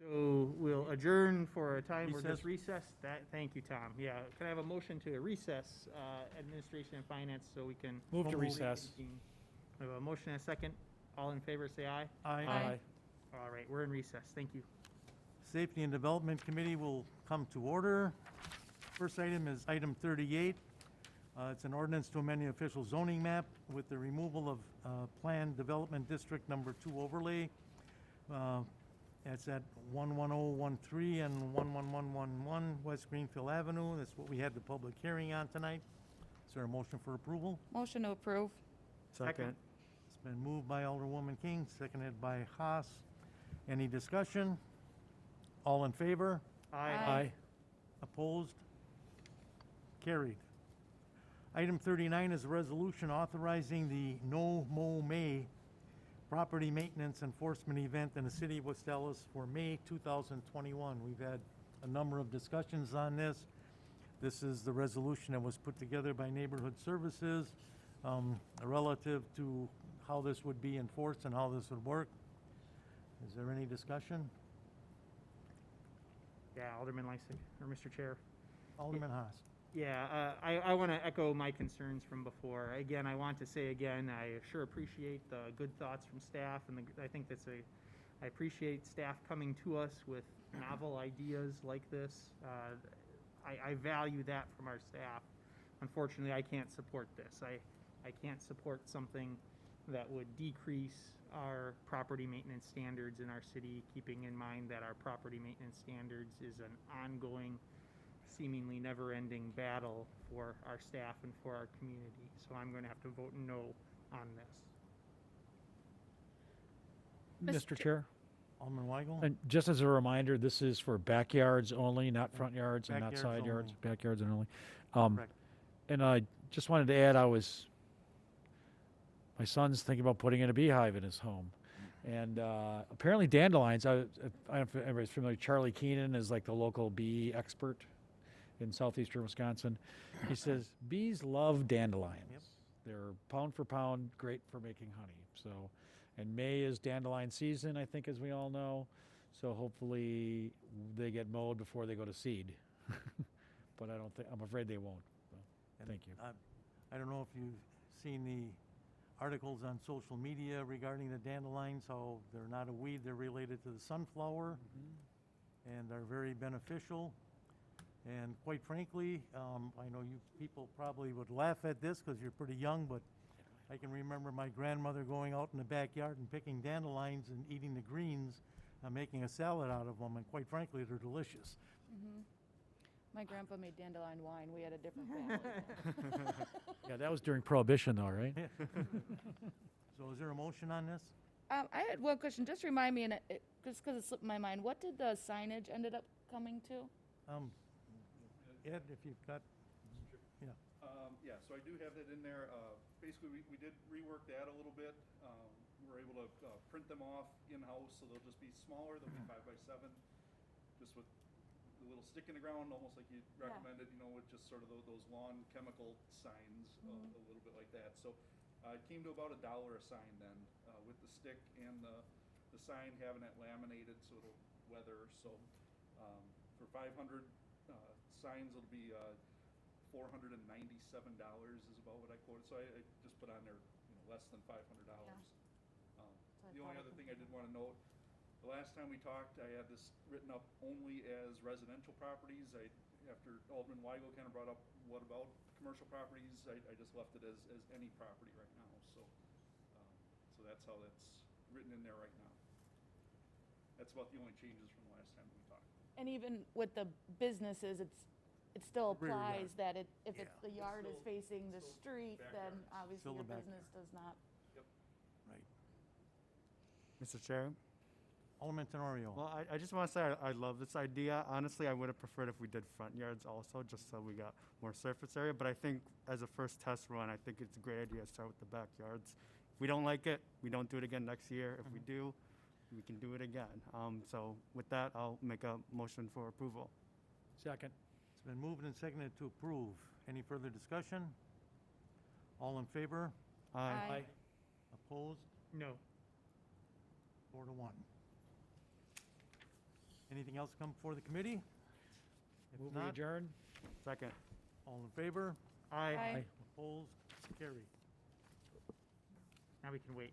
So we'll adjourn for a time, or just Recess. recess. Thank you, Tom. Yeah, can I have a motion to recess, administration and finance, so we can? Move to So moved. recess. reconvene? We have a motion and a second. All in favor, say aye. Aye. All right, we're in recess. Thank you. Safety and Development Committee will come to order. First item is item 38. It's an ordinance to amend the official zoning map with the removal of Planned Development District Number 2 overlay. It's at 11013 and 11111 West Greenfield Avenue. That's what we had the public hearing on tonight. Is there a motion for approval? Motion to approve. Second. It's been moved by Alderwoman King, seconded by Haas. Any discussion? All in favor? Aye. Opposed? Carried. Item 39 is a resolution authorizing the No Mow May property maintenance enforcement event in the city of West Allis for May 2021. We've had a number of discussions on this. This is the resolution that was put together by Neighborhood Services relative to how this would be enforced and how this would work. Is there any discussion? Yeah, Alderman Lysick, or Mr. Chair. Alderman Haas. Yeah, I want to echo my concerns from before. Again, I want to say again, I sure appreciate the good thoughts from staff, and I think I appreciate staff coming to us with novel ideas like this. I value that from our staff. Unfortunately, I can't support this. I can't support something that would decrease our property maintenance standards in our city, keeping in mind that our property maintenance standards is an ongoing, seemingly never-ending battle for our staff and for our community. So I'm going to have to vote no on this. Mr. Chair, Alderman Weigel? and just as a reminder, this is for backyards only, not front yards and not Backyards side yards, only. backyards only. Correct. And I just wanted to add, my son's thinking about putting in a beehive in his home. And apparently dandelions, I don't know if everybody's familiar, Charlie Keenan is like the local bee expert in southeastern Wisconsin. He says bees love dandelions. Yep. They're pound for pound great for making honey. So, and May is dandelion season, I think, as we all know. So hopefully they get mowed before they go to seed. But I'm afraid they won't. So, And thank you. I don't know if you've seen the articles on social media regarding the dandelions, how they're not a weed, they're related to the sunflower, and are very beneficial. And quite frankly, I know you people probably would laugh at this because you're pretty young, but I can remember my grandmother going out in the backyard and picking dandelions and eating the greens and making a salad out of them, and quite frankly, they're delicious. My grandpa made dandelion wine. We had a different family. Yeah, that was during Prohibition, though, right? So is there a motion on this? I had one question. Just remind me, and just because it slipped my mind, what did the signage ended up coming to? Ed, if you've got, yeah. Yeah, so I do have that in there. Basically, we did rework that a little bit. We were able to print them off in-house, so they'll just be smaller. They'll be 5x7, just with the little stick in the ground, almost like you recommended, with just sort of those lawn chemical signs, a little bit like that. So it came to about $1 a sign then, with the stick and the sign having it laminated so it'll weather. So for 500 signs, it'll be $497 is about what I quoted. So I just put on there, less than $500. The only other thing I did want to note, the last time we talked, I had this written up only as residential properties. After Alderman Weigel kind of brought up what about commercial properties, I just left it as any property right now. So that's how that's written in there right now. That's about the only changes from the last time we talked. And even with the businesses, it still Rear yard. applies that if Yeah. the yard is still- facing the still street, then backyards. obviously Still your the business does not. Right. Mr. Chair? Alderman Tenorio. Well, I just want to say I love this idea. Honestly, I would have preferred if we did front yards also, just so we got more surface area. But I think as a first test run, I think it's a great idea to start with the backyards. If we don't like it, we don't do it again next year. If we do, we can do it again. So with that, I'll make a motion for approval. Second. It's been moved and seconded to approve. Any further discussion? All in favor? Aye. Opposed? No. 4-1. Anything else come before the committee? If Move we not, adjourn? Second. all in favor? Aye. Aye. Opposed? Carried. Now we can wait.